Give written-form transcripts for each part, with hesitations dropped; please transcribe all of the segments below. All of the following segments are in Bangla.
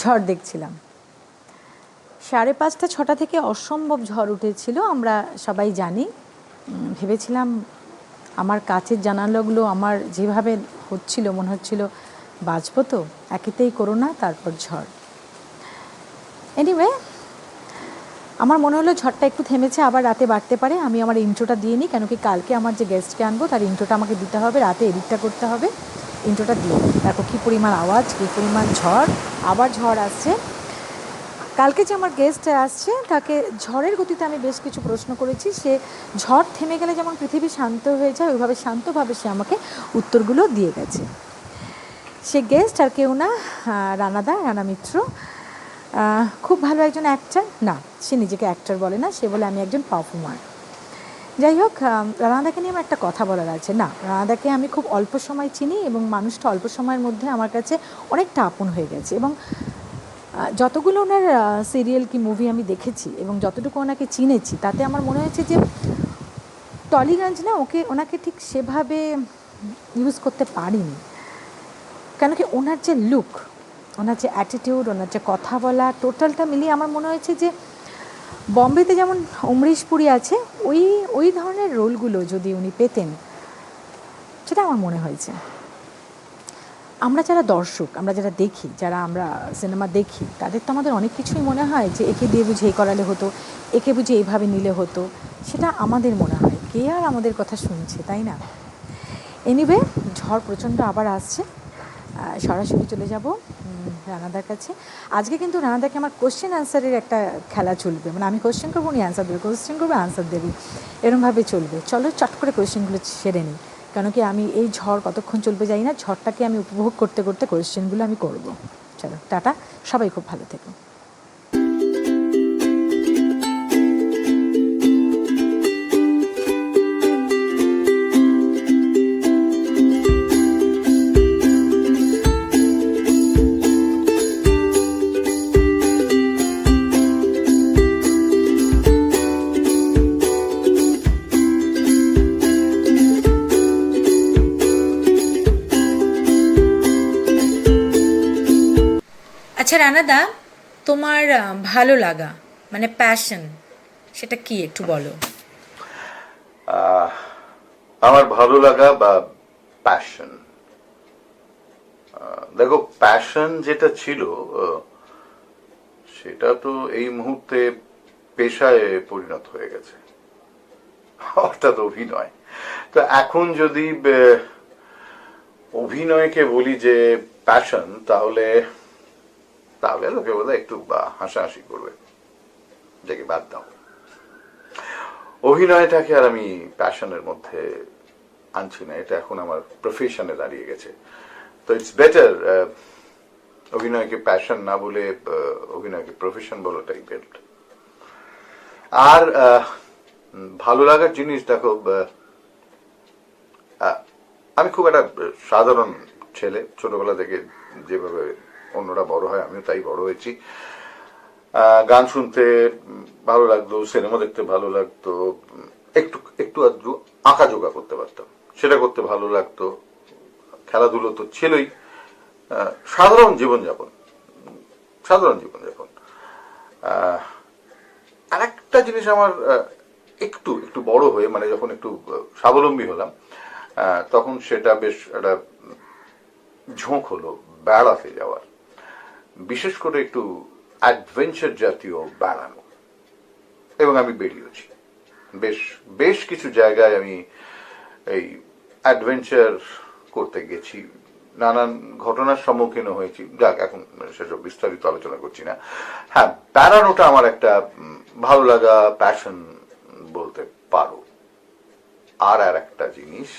ঝড় দেখছিলাম। 5:30 6টা থেকে অসম্ভব ঝড় উঠেছিল, আমরা সবাই জানি। ভেবেছিলাম আমার কাছের জানালাগুলো আমার যেভাবে হচ্ছিল মনে হচ্ছিল বাঁচব তো, একেতেই করোনা, তারপর ঝড়। এনিওয়ে, আমার মনে হলো ঝড়টা একটু থেমেছে, আবার রাতে বাড়তে পারে। আমি আমার ইন্ট্রোটা দিয়ে নিই, কেন কি কালকে আমার যে গেস্টকে আনবো তার ইন্ট্রোটা আমাকে দিতে হবে, রাতে এডিটটা করতে হবে। ইন্ট্রোটা দিয়ে দেখো কী পরিমাণ আওয়াজ, কী পরিমাণ ঝড়, আবার ঝড় আসছে। কালকে যে আমার গেস্ট আসছে তাকে ঝড়ের গতিতে আমি বেশ কিছু প্রশ্ন করেছি। সে ঝড় থেমে গেলে যেমন পৃথিবী শান্ত হয়ে যায়, ওইভাবে শান্তভাবে সে আমাকে উত্তরগুলো দিয়ে গেছে। সে গেস্ট আর কেউ না, রানা মিত্র। খুব ভালো একজন অ্যাক্টর। না, সে নিজেকে অ্যাক্টর বলে না, সে বলে আমি একজন পারফর্মার। যাই হোক, রানাদাকে নিয়ে আমার একটা কথা বলার আছে। না, রানাদাকে আমি খুব অল্প সময় চিনি এবং মানুষটা অল্প সময়ের মধ্যে আমার কাছে অনেকটা আপন হয়ে গেছে। এবং যতগুলো ওনার সিরিয়াল কি মুভি আমি দেখেছি এবং যতটুকু ওনাকে চিনেছি, তাতে আমার মনে হয়েছে যে টলিগঞ্জ না ওনাকে ঠিক সেভাবে ইউজ করতে পারিনি। কেন কি ওনার যে লুক, ওনার যে অ্যাটিটিউড, ওনার যে কথা বলা, টোটালটা মিলিয়ে আমার মনে হয়েছে যে বম্বেতে যেমন অমরিশ পুরী আছে, ওই ধরনের রোলগুলো যদি উনি পেতেন, সেটা আমার মনে হয়েছে। আমরা যারা দর্শক, আমরা যারা দেখি, যারা আমরা সিনেমা দেখি, তাদের তো আমাদের অনেক কিছুই মনে হয় যে একে দিয়ে বুঝে এই করালে হতো, একে বুঝে এইভাবে নিলে হতো, সেটা আমাদের মনে হয়। কে আর আমাদের কথা শুনছে, তাই না? এনিওয়ে, ঝড় প্রচণ্ড আবার আসছে। সরাসরি চলে যাব রানাদার কাছে। আজকে কিন্তু রানাদাকে আমার কোশ্চেন অ্যান্সারের একটা খেলা চলবে, মানে আমি কোশ্চেন করবো, উনি অ্যান্সার দেবে, কোশ্চেন করবে, অ্যান্সার দেবে, এরমভাবে চলবে। চলো চট করে কোশ্চেনগুলো সেরে নিই, কেন কি আমি এই ঝড় কতক্ষণ চলবে জানি না, ঝড়টাকে আমি উপভোগ করতে করতে কোশ্চেনগুলো আমি করব। চলো, টাটা, সবাই খুব ভালো থেকো। আচ্ছা রানাদা, তোমার ভালো লাগা মানে প্যাশন, সেটা কি একটু বলো। আমার ভালো লাগা বা প্যাশন, দেখো প্যাশন যেটা ছিল সেটা তো এই মুহূর্তে পেশায় পরিণত হয়ে গেছে, অর্থাৎ অভিনয়। তো এখন যদি অভিনয়কে বলি যে প্যাশন, তাহলে লোকে বোধহয় একটু হাসাহাসি করবে, যাকে বাদ দাও। অভিনয়টাকে আর আমি প্যাশনের মধ্যে আনছি না, এটা এখন আমার প্রফেশনে দাঁড়িয়ে গেছে। তো ইটস বেটার অভিনয়কে প্যাশন না বলে অভিনয়কে প্রফেশন বলাটাই বেটার। আর ভালো লাগার জিনিস, দেখো আমি খুব একটা সাধারণ ছেলে, ছোটবেলা থেকে যেভাবে অন্যরা বড় হয় আমিও তাই বড় হয়েছি। গান শুনতে ভালো লাগতো, সিনেমা দেখতে ভালো লাগতো, একটু একটু আধটু আঁকা জোগা করতে পারতাম, সেটা করতে ভালো লাগতো। খেলাধুলো তো ছিলই। সাধারণ জীবনযাপন। আর একটা জিনিস আমার একটু একটু বড় হয়ে, মানে যখন একটু স্বাবলম্বী হলাম, তখন সেটা বেশ একটা ঝোঁক হলো বেড়াতে যাওয়ার, বিশেষ করে একটু অ্যাডভেঞ্চার জাতীয় বেড়ানো। এবং আমি বেরিয়েছি বেশ কিছু জায়গায়, আমি এই অ্যাডভেঞ্চার করতে গেছি, নানান ঘটনার সম্মুখীন হয়েছি। যাক, এখন সেসব বিস্তারিত আলোচনা করছি না। হ্যাঁ, বেড়ানোটা আমার একটা ভালো লাগা, প্যাশন বলতে পারো। আর একটা জিনিস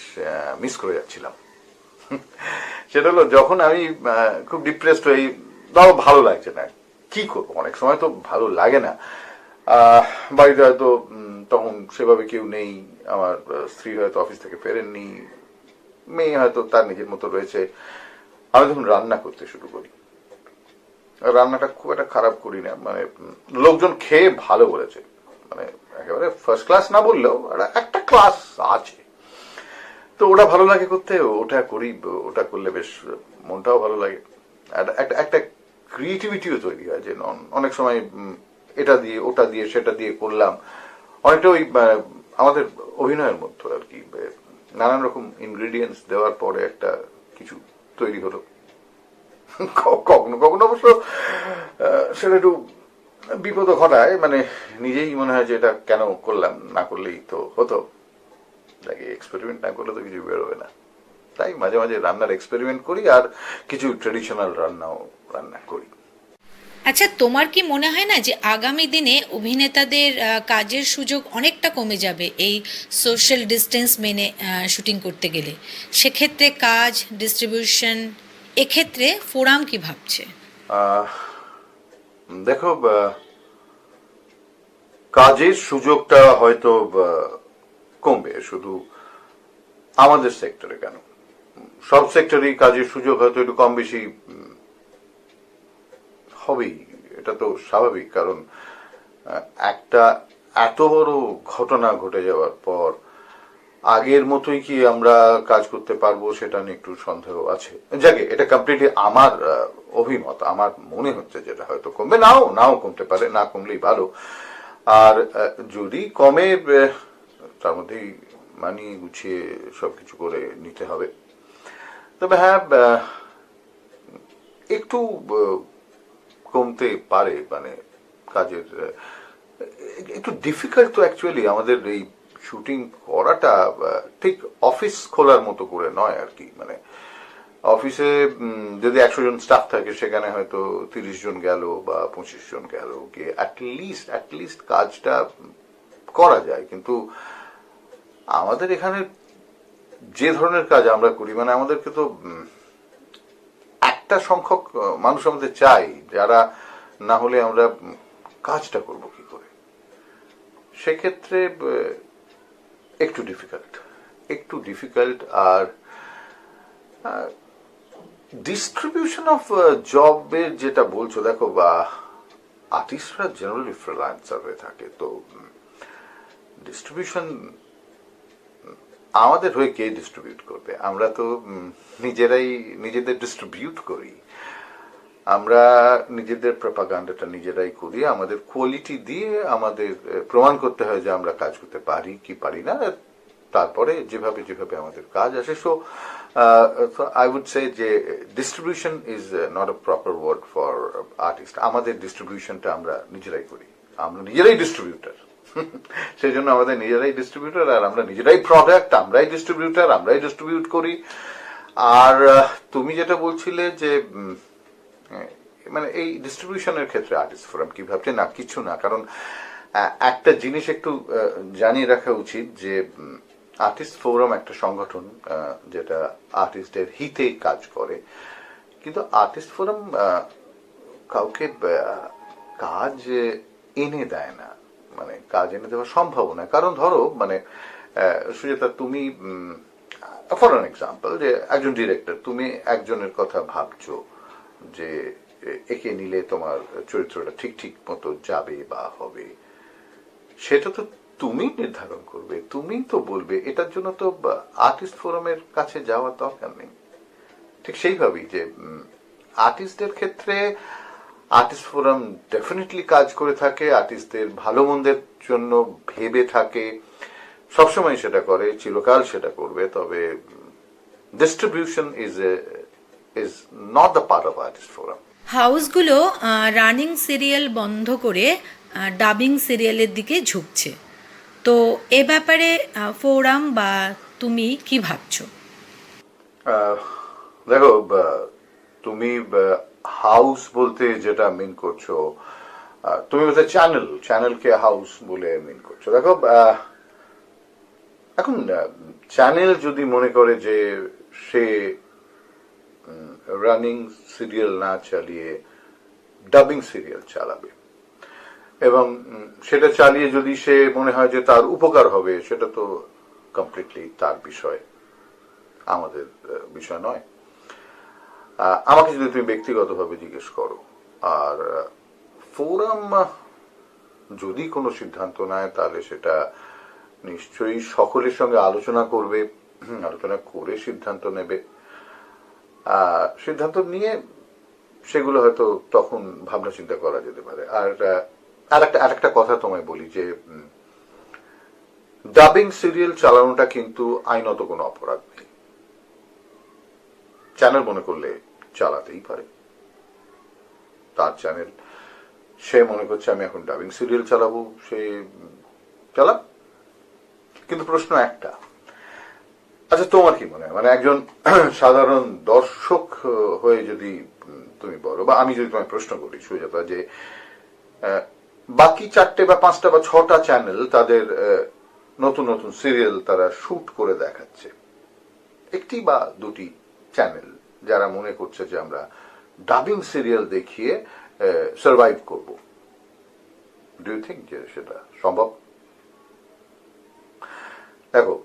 মিস করে যাচ্ছিলাম, সেটা হলো যখন আমি খুব ডিপ্রেসড হই, তাও ভালো লাগছে না, কি করবো, অনেক সময় তো ভালো লাগে না। বাড়িতে হয়তো তখন সেভাবে কেউ নেই, আমার স্ত্রী হয়তো অফিস থেকে ফেরেননি, মেয়ে হয়তো তার নিজের মতো রয়েছে। আমি তখন রান্না করতে শুরু করি। রান্নাটা খুব একটা খারাপ করি না, মানে লোকজন খেয়ে ভালো বলেছে, মানে একেবারে ফার্স্ট ক্লাস না বললেও একটা ক্লাস আছে। তো ওটা ভালো লাগে করতে, ওটা করি, ওটা করলে বেশ মনটাও ভালো লাগে। একটা ক্রিয়েটিভিটিও তৈরি হয়, যে অনেক সময় এটা দিয়ে ওটা দিয়ে সেটা দিয়ে করলাম, অনেকটা ওই আমাদের অভিনয়ের মধ্যে আর কি, নানান রকম ইনগ্রেডিয়েন্টস দেওয়ার পরে একটা কিছু তৈরি হলো। কখনো কখনো অবশ্য সেটা একটু বিপদ ঘটায়, মানে নিজেই মনে হয় যে এটা কেন করলাম, না করলেই তো হতো, তাকে এক্সপেরিমেন্ট না করলে তো কিছু বেরোবে না। তাই মাঝে মাঝে রান্নার এক্সপেরিমেন্ট করি, আর কিছু ট্রেডিশনাল রান্না করি। আচ্ছা, তোমার কি মনে হয় না যে আগামী দিনে অভিনেতাদের কাজের সুযোগ অনেকটা কমে যাবে এই সোশ্যাল ডিস্টেন্স মেনে শুটিং করতে গেলে? সেক্ষেত্রে কাজ, ডিস্ট্রিবিউশন, এক্ষেত্রে ফোরাম কি ভাবছে? আহ, দেখো, কাজের সুযোগটা হয়তো কমবে, শুধু আমাদের সেক্টরে কেন, সব সেক্টরেই কাজের সুযোগ হয়তো একটু কম বেশি হবেই, এটা তো স্বাভাবিক। কারণ একটা এত বড় ঘটনা ঘটে যাওয়ার পর আগের মতোই কি আমরা কাজ করতে পারবো সেটা নিয়ে একটু সন্দেহ আছে। যাকে এটা কমপ্লিটলি আমার অভিমত, আমার মনে হচ্ছে যেটা হয়তো কমবে, নাও নাও কমতে পারে, না কমলেই ভালো। আর যদি কমে, তার মধ্যেই মানিয়ে গুছিয়ে সবকিছু করে নিতে হবে। তবে হ্যাঁ, একটু কমতে পারে, মানে কাজের একটু ডিফিকাল্ট তো অ্যাকচুয়ালি আমাদের এই শুটিং করাটা, ঠিক অফিস খোলার মতো করে নয় আর কি। মানে অফিসে যদি 100 জন স্টাফ থাকে, সেখানে হয়তো 30 জন গেল বা 25 জন গেল, গিয়ে অ্যাটলিস্ট কাজটা করা যায়। কিন্তু আমাদের এখানে যে ধরনের কাজ আমরা করি, মানে আমাদেরকে তো একটা সংখ্যক মানুষ আমাদের চাই, যারা না হলে আমরা কাজটা করব কি করে। সেক্ষেত্রে একটু ডিফিকাল্ট। আর ডিস্ট্রিবিউশন অফ জবের যেটা বলছো, দেখো, বা আর্টিস্টরা জেনারেলি ফ্রিল্যান্সার হয়ে থাকে, তো ডিস্ট্রিবিউশন আমাদের হয়ে কে ডিস্ট্রিবিউট করবে? আমরা তো নিজেদের ডিস্ট্রিবিউট করি, আমরা নিজেদের প্রপাগান্ডাটা নিজেরাই করি, আমাদের কোয়ালিটি দিয়ে আমাদের প্রমাণ করতে হয় যে আমরা কাজ করতে পারি কি পারি না, তারপরে যেভাবে যেভাবে আমাদের কাজ আসে। সো আই উড সে যে distribution is not a proper word for artist. আমাদের ডিস্ট্রিবিউশনটা আমরা নিজেরাই করি, আমরা নিজেরাই ডিস্ট্রিবিউটার। সেই জন্য আমাদের নিজেরাই ডিস্ট্রিবিউটার, আর আমরা নিজেরাই প্রোডাক্ট, আমরাই ডিস্ট্রিবিউটার, আমরাই ডিস্ট্রিবিউট করি। আর তুমি যেটা বলছিলে যে মানে এই ডিস্ট্রিবিউশনের ক্ষেত্রে আর্টিস্ট ফোরাম কি ভাবছে, না কিছু না। কারণ একটা জিনিস একটু জানিয়ে রাখা উচিত, যে আর্টিস্ট ফোরাম একটা সংগঠন যেটা আর্টিস্টের হিতে কাজ করে, কিন্তু আর্টিস্ট ফোরাম কাউকে কাজ এনে দেয় না, মানে কাজ এনে দেওয়া সম্ভব না। কারণ ধরো, মানে সুজাতা, তুমি ফর অ্যান এক্সাম্পল, যে একজন ডিরেক্টর, তুমি একজনের কথা ভাবছো যে একে নিলে তোমার চরিত্রটা ঠিক ঠিক মতো যাবে বা হবে, সেটা তো তুমি নির্ধারণ করবে, তুমি তো বলবে। এটার জন্য তো আর্টিস্ট ফোরামের কাছে যাওয়ার দরকার নেই। ঠিক সেইভাবেই যে আর্টিস্টদের ক্ষেত্রে আর্টিস্ট ফোরাম ডেফিনেটলি কাজ করে থাকে, আর্টিস্টদের ভালো মন্দের জন্য ভেবে থাকে, সবসময় সেটা করে, চিরকাল সেটা করবে। তবে distribution is not the part of artist forum. হাউসগুলো রানিং সিরিয়াল বন্ধ করে ডাবিং সিরিয়ালের দিকে ঝুঁকছে, তো এ ব্যাপারে ফোরাম বা তুমি কি ভাবছো? দেখো, তুমি হাউস বলতে যেটা মিন করছো, তুমি বলতে চ্যানেলকে হাউস বলে মিন করছো। দেখো, এখন চ্যানেল যদি মনে করে যে সে রানিং সিরিয়াল না চালিয়ে ডাবিং সিরিয়াল চালাবে, এবং সেটা চালিয়ে যদি সে মনে হয় যে তার উপকার হবে, সেটা তো কমপ্লিটলি তার বিষয়, আমাদের বিষয় নয়। আমাকে যদি তুমি ব্যক্তিগতভাবে জিজ্ঞেস করো, আর ফোরাম যদি কোনো সিদ্ধান্ত নেয়, তাহলে সেটা নিশ্চয়ই সকলের সঙ্গে আলোচনা করবে, আলোচনা করে সিদ্ধান্ত নেবে। সিদ্ধান্ত নিয়ে সেগুলো হয়তো তখন ভাবনা চিন্তা করা যেতে পারে। আর একটা কথা তোমায় বলি যে ডাবিং সিরিয়াল চালানোটা কিন্তু আইনত কোনো অপরাধ নেই। চ্যানেল মনে করলে চালাতেই পারে, তার চ্যানেল, সে মনে করছে আমি এখন ডাবিং সিরিয়াল চালাবো, সে চালাক। কিন্তু প্রশ্ন একটা, আচ্ছা তোমার কি মনে হয়, মানে একজন সাধারণ দর্শক হয়ে যদি তুমি বলো, বা আমি যদি তোমায় প্রশ্ন করি সুজাতা, যে বাকি 4টে বা 5টা বা 6টা চ্যানেল তাদের নতুন নতুন সিরিয়াল তারা শুট করে দেখাচ্ছে, একটি বা দুটি চ্যানেল যারা মনে করছে যে আমরা ডাবিং সিরিয়াল দেখিয়ে সার্ভাইভ করব, ডু ইউ থিঙ্ক যে সেটা সম্ভব? দেখো,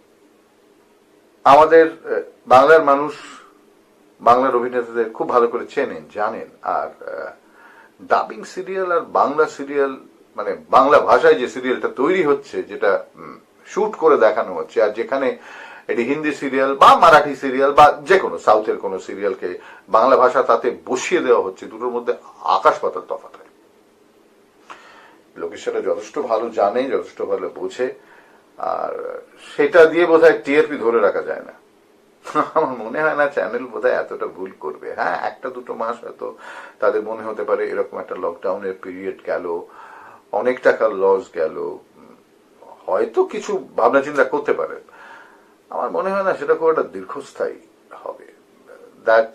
আমাদের বাংলার মানুষ বাংলার অভিনেতাদের খুব ভালো করে চেনেন, জানেন। আর ডাবিং সিরিয়াল আর বাংলা সিরিয়াল, মানে বাংলা ভাষায় যে সিরিয়ালটা তৈরি হচ্ছে, যেটা শুট করে দেখানো হচ্ছে, আর যেখানে এটি হিন্দি সিরিয়াল বা মারাঠি সিরিয়াল বা যে কোনো সাউথের কোনো সিরিয়ালকে বাংলা ভাষা তাতে বসিয়ে দেওয়া হচ্ছে, দুটোর মধ্যে আকাশ পাতাল তফাৎ হয়। লোকে সেটা যথেষ্ট ভালো জানে, যথেষ্ট ভালো বোঝে, আর সেটা দিয়ে বোধহয় টিআরপি ধরে রাখা যায় না। আমার মনে হয় না চ্যানেল বোধহয় এতটা ভুল করবে। হ্যাঁ, 1-2 মাস হয়তো তাদের মনে হতে পারে এরকম একটা লকডাউনের পিরিয়ড গেল, অনেক টাকার লস গেল, হয়তো কিছু ভাবনা চিন্তা করতে পারে। আমার মনে হয় না সেটা খুব একটা দীর্ঘস্থায়ী হবে। That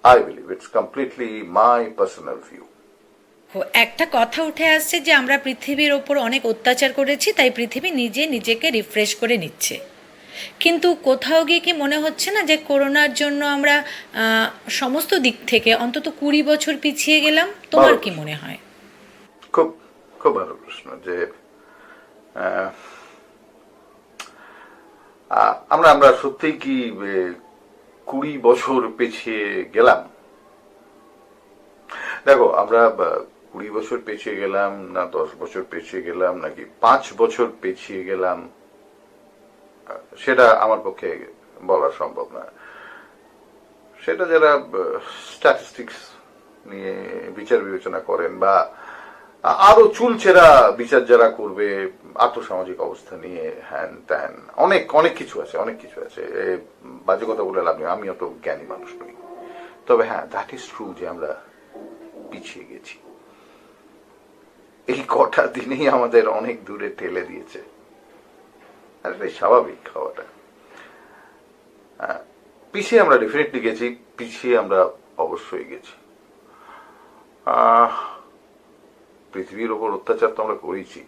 I believe, it's completely my personal view. একটা কথা উঠে আসছে যে আমরা পৃথিবীর ওপর অনেক অত্যাচার করেছি, তাই পৃথিবী নিজেকে রিফ্রেশ করে নিচ্ছে। কিন্তু কোথাও গিয়ে কি মনে হচ্ছে না যে করোনার জন্য আমরা সমস্ত দিক থেকে অন্তত 20 বছর পিছিয়ে গেলাম? তোমার কি মনে হয়? খুব খুব ভালো প্রশ্ন। যে আমরা সত্যি কি 20 বছর পিছিয়ে গেলাম? দেখো, আমরা 20 বছর পিছিয়ে গেলাম না 10 বছর পিছিয়ে গেলাম নাকি 5 বছর পিছিয়ে গেলাম, সেটা আমার পক্ষে বলা সম্ভব না। সেটা যারা স্ট্যাটিস্টিক্স নিয়ে বিচার বিবেচনা করেন, বা আরো চুলচেরা বিচার যারা করবে আর্থসামাজিক অবস্থা নিয়ে, হ্যান ত্যান, অনেক অনেক কিছু আছে, অনেক কিছু আছে। বাজে কথা বলে লাভ নেই, আমি অত জ্ঞানী মানুষ নই। তবে হ্যাঁ, দ্যাট ইজ ট্রু যে আমরা পিছিয়ে গেছি। এই কটা দিনেই আমাদের অনেক দূরে ঠেলে দিয়েছে, আর এটাই স্বাভাবিক হওয়াটা। পিছিয়ে আমরা ডেফিনেটলি গেছি, পিছিয়ে আমরা অবশ্যই গেছি। পৃথিবীর উপর অত্যাচার তো আমরা করেছি।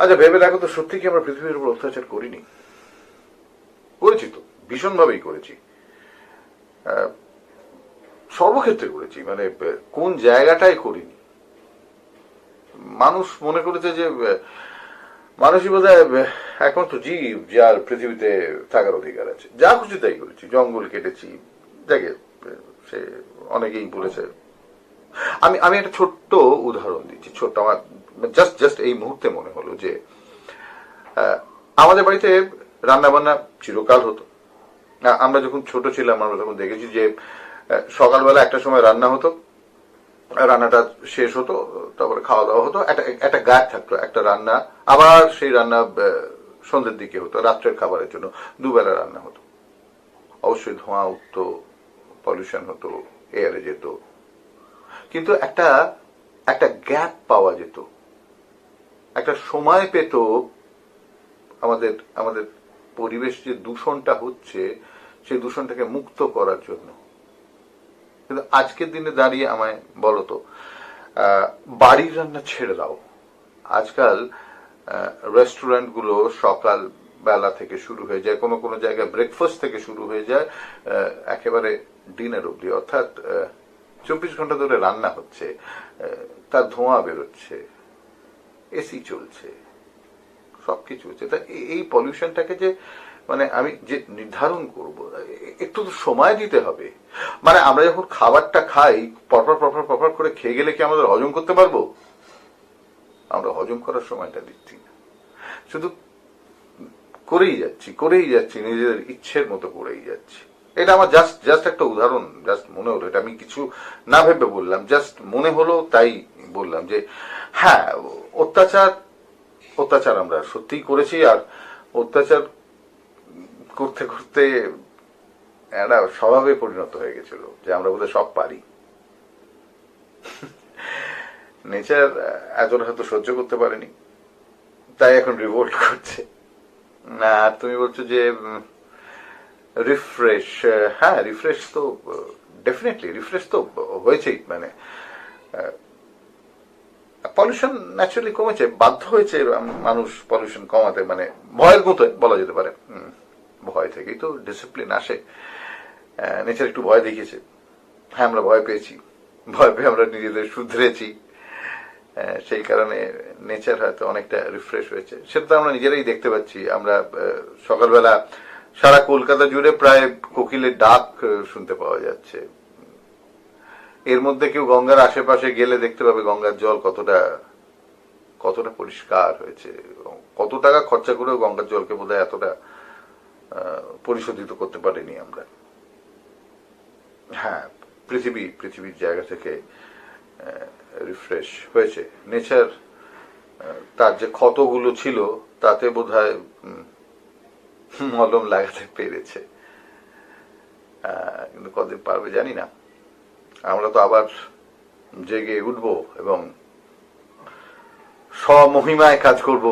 আচ্ছা ভেবে দেখো তো, সত্যি কি আমরা পৃথিবীর উপর অত্যাচার করিনি? করেছি তো, ভীষণভাবেই করেছি, সর্বক্ষেত্রে করেছি। মানে কোন জায়গাটাই করিনি? মানুষ মনে করেছে যে মানুষই বোধ হয় একমাত্র জীব যার পৃথিবীতে থাকার অধিকার আছে। যা খুশি তাই করেছি, জঙ্গল কেটেছি, দেখে সে অনেকেই বলেছে। আমি একটা ছোট্ট উদাহরণ দিচ্ছি, ছোট্ট, আমার জাস্ট এই মুহূর্তে মনে হলো যে আমাদের বাড়িতে রান্না বান্না চিরকাল হতো। আমরা যখন ছোট ছিলাম আমরা তখন দেখেছি যে সকালবেলা একটা সময় রান্না হতো, রান্নাটা শেষ হতো, তারপরে খাওয়া দাওয়া হতো, একটা গ্যাপ থাকতো, একটা রান্না, আবার সেই রান্না সন্ধ্যের দিকে হতো, রাত্রের খাবারের জন্য 2 বেলা রান্না হতো। অবশ্যই ধোঁয়া উঠতো, পলিউশন হতো, এয়ারে যেত, কিন্তু একটা গ্যাপ পাওয়া যেত, একটা সময় পেত আমাদের পরিবেশ যে দূষণটা হচ্ছে সেই দূষণটাকে মুক্ত করার জন্য। কিন্তু আজকের দিনে দাঁড়িয়ে আমায় বলো তো, বাড়ির রান্না ছেড়ে দাও, আজকাল রেস্টুরেন্ট গুলো সকাল বেলা থেকে শুরু হয়ে যায়, কোনো কোনো জায়গায় ব্রেকফাস্ট থেকে শুরু হয়ে যায় একেবারে ডিনার অব্দি, অর্থাৎ 24 ঘন্টা ধরে রান্না হচ্ছে, তার ধোঁয়া বেরোচ্ছে, এসি চলছে, সবকিছু হচ্ছে। তা এই পলিউশনটাকে যে মানে আমি যে নির্ধারণ করব, একটু তো সময় দিতে হবে। মানে আমরা যখন খাবারটা খাই, পরপর পরপর পরপর করে খেয়ে গেলে কি আমাদের হজম করতে পারবো? আমরা হজম করার সময়টা দিচ্ছি না, শুধু করেই যাচ্ছি নিজেদের ইচ্ছের মতো করেই যাচ্ছি। এটা আমার জাস্ট জাস্ট একটা উদাহরণ, জাস্ট মনে হলো, এটা আমি কিছু না ভেবে বললাম, জাস্ট মনে হলো তাই বললাম যে হ্যাঁ, অত্যাচার অত্যাচার আমরা সত্যিই করেছি, আর অত্যাচার করতে করতে একটা স্বভাবে পরিণত হয়ে গেছিল যে আমরা বোধহয় সব পারি। নেচার এতটা হয়তো সহ্য করতে পারেনি, তাই এখন রিভোল্ট করছে। না, তুমি বলছো যে রিফ্রেশ, হ্যাঁ রিফ্রেশ তো ডেফিনেটলি রিফ্রেশ তো হয়েছেই, মানে পলিউশন ন্যাচারালি কমেছে, বাধ্য হয়েছে মানুষ পলিউশন কমাতে, মানে ভয়ের মতোই বলা যেতে পারে। ভয় থেকেই তো ডিসিপ্লিন আসে। নেচার একটু ভয় দেখিয়েছে, হ্যাঁ আমরা ভয় পেয়েছি, ভয় পেয়ে আমরা নিজেদের শুধরেছি, সেই কারণে নেচার হয়তো অনেকটা রিফ্রেশ হয়েছে। সেটা তো আমরা নিজেরাই দেখতে পাচ্ছি। আমরা সকালবেলা সারা কলকাতা জুড়ে প্রায় কোকিলের ডাক শুনতে পাওয়া যাচ্ছে। এর মধ্যে কেউ গঙ্গার আশেপাশে গেলে দেখতে পাবে গঙ্গার জল কতটা কতটা পরিষ্কার হয়েছে। কত টাকা খরচা করেও গঙ্গার জলকে বোধহয় এতটা পরিশোধিত করতে পারিনি আমরা। হ্যাঁ, পৃথিবীর জায়গা থেকে রিফ্রেশ হয়েছে। নেচার তার যে ক্ষতগুলো ছিল তাতে বোধহয় মলম লাগাতে পেরেছে, কিন্তু কতদিন পারবে জানি না। আমরা তো আবার জেগে উঠবো এবং স্বমহিমায় কাজ করব,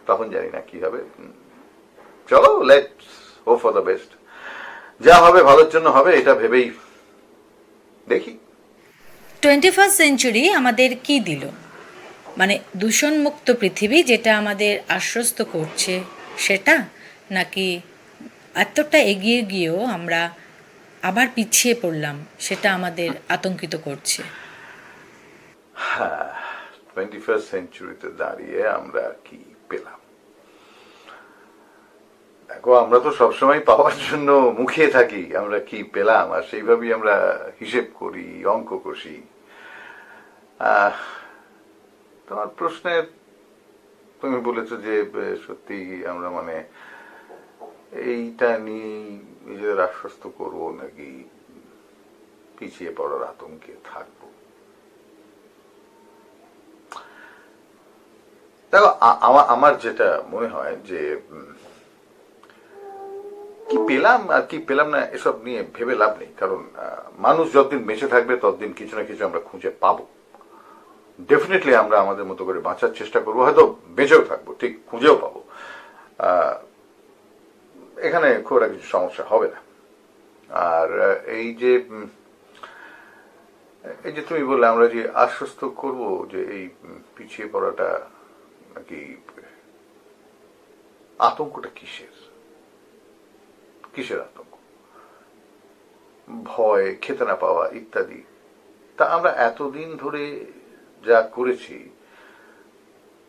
তখন জানি না কি হবে। চলো, let's hope for the best. যা হবে ভালোর জন্য হবে, এটা ভেবেই দেখি। 21st সেঞ্চুরি আমাদের কি দিল? মানে দূষণমুক্ত পৃথিবী যেটা আমাদের আশ্বস্ত করছে সেটা, নাকি এতটা এগিয়ে গিয়েও আমরা আবার পিছিয়ে পড়লাম সেটা আমাদের আতঙ্কিত করছে? হ্যাঁ, 21st সেঞ্চুরিতে দাঁড়িয়ে আমরা কি পেলাম? দেখো, আমরা তো সবসময় পাওয়ার জন্য মুখিয়ে থাকি আমরা কি পেলাম, আর সেইভাবেই আমরা হিসেব করি, অঙ্ক কষি। তোমার প্রশ্নের তুমি বলেছো যে সত্যি আমরা মানে এইটা নিয়ে নিজেদের আশ্বস্ত করবো নাকি পিছিয়ে পড়ার আতঙ্কে থাকবো। দেখো, আমার যেটা মনে হয় যে কি পেলাম আর কি পেলাম না এসব নিয়ে ভেবে লাভ নেই। কারণ মানুষ যতদিন বেঁচে থাকবে ততদিন কিছু না কিছু আমরা খুঁজে পাবো। ডেফিনেটলি আমরা আমাদের মতো করে বাঁচার চেষ্টা করবো, হয়তো বেঁচেও থাকবো, ঠিক খুঁজেও পাবো। এখানে খুব একটা কিছু সমস্যা হবে না। আর এই যে তুমি বললে আমরা যে আশ্বস্ত করব যে এই পিছিয়ে পড়াটা নাকি, আতঙ্কটা কিসের আতঙ্ক? ভয়, খেতে না পাওয়া ইত্যাদি। তা আমরা এতদিন ধরে যা করেছি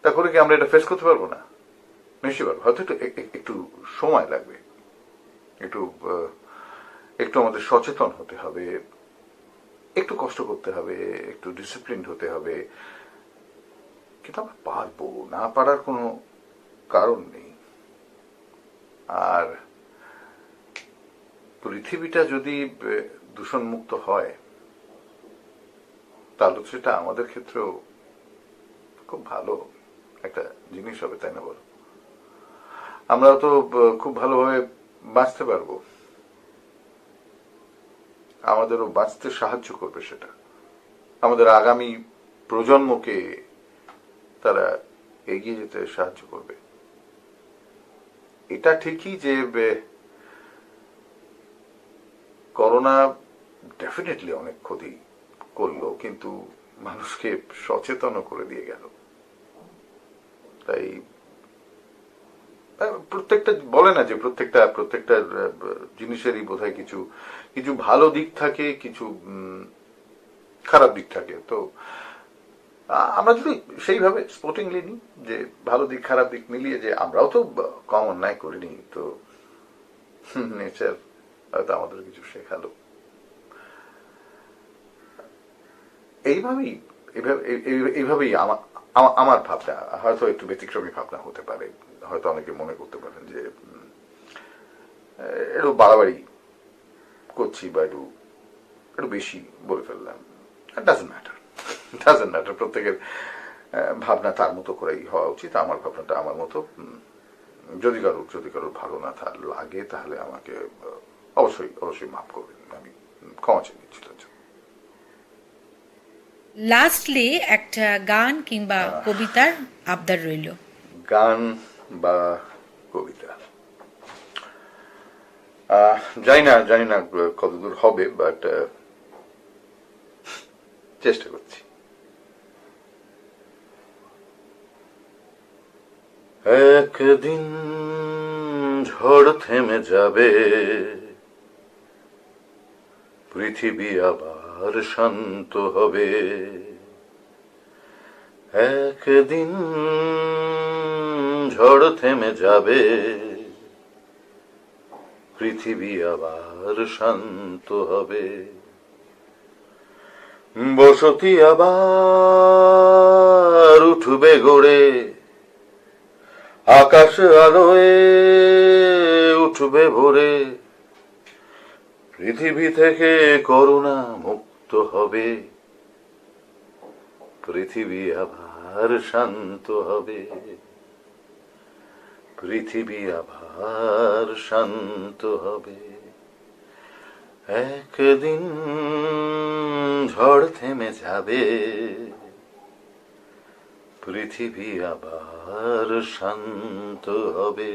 তা করে কি আমরা এটা ফেস করতে পারবো না? নিশ্চয়ই পারবো, হয়তো একটু সময় লাগবে, একটু আমাদের সচেতন হতে হবে, একটু কষ্ট করতে হবে, একটু ডিসিপ্লিন হতে হবে, কিন্তু আমরা পারবো, না পারার কোনো কারণ নেই। আর পৃথিবীটা যদি দূষণমুক্ত হয় তাহলে সেটা আমাদের ক্ষেত্রেও খুব ভালো একটা জিনিস হবে, তাই না বলো? আমরা তো খুব ভালোভাবে বাঁচতে পারবো, আমাদেরও বাঁচতে সাহায্য করবে সেটা, আমাদের আগামী প্রজন্মকে তারা এগিয়ে যেতে সাহায্য করবে। এটা ঠিকই যে করোনা ডেফিনেটলি অনেক ক্ষতি করলো, কিন্তু মানুষকে সচেতন করে দিয়ে গেল। তাই প্রত্যেকটা বলে না যে প্রত্যেকটা জিনিসেরই বোধহয় কিছু কিছু ভালো দিক থাকে, কিছু খারাপ দিক থাকে। তো আমরা যদি সেইভাবে স্পোর্টিংলি নিই যে ভালো দিক খারাপ দিক মিলিয়ে, যে আমরাও তো কম অন্যায় করিনি, তো নেচার হয়তো আমাদের কিছু শেখালো। এইভাবেই আমার ভাবনা, হয়তো একটু ব্যতিক্রমী ভাবনা হতে পারে, হয়তো অনেকে মনে করতে পারেন যে একটু বাড়াবাড়ি করছি বা একটু একটু বেশি বলে ফেললাম, ডাজন্ট ম্যাটার। প্রত্যেকের ভাবনা তার মতো করেই হওয়া উচিত। আমার ভাবনাটা আমার মতো। যদি কারোর ভালো না লাগে তাহলে আমাকে অবশ্যই মাফ করবেন, আমি ক্ষমা চেয়ে নিচ্ছি তার জন্য। লাস্টলি একটা গান কিংবা কবিতার আবদার রইল। গান বা কবিতা জানি না কতদূর হবে, বাট চেষ্টা করছি। একদিন ঝড় থেমে যাবে, পৃথিবী আবার শান্ত হবে। একদিন ঝড় থেমে যাবে, পৃথিবী আবার শান্ত হবে। বসতি আবার উঠবে গড়ে, আকাশ আলোয় উঠবে ভোরে। পৃথিবী থেকে করুণা মুক্ত হবে, পৃথিবী আবার শান্ত হবে। পৃথিবী আবার শান্ত হবে। একদিন ঝড় থেমে যাবে, পৃথিবী আবার শান্ত হবে।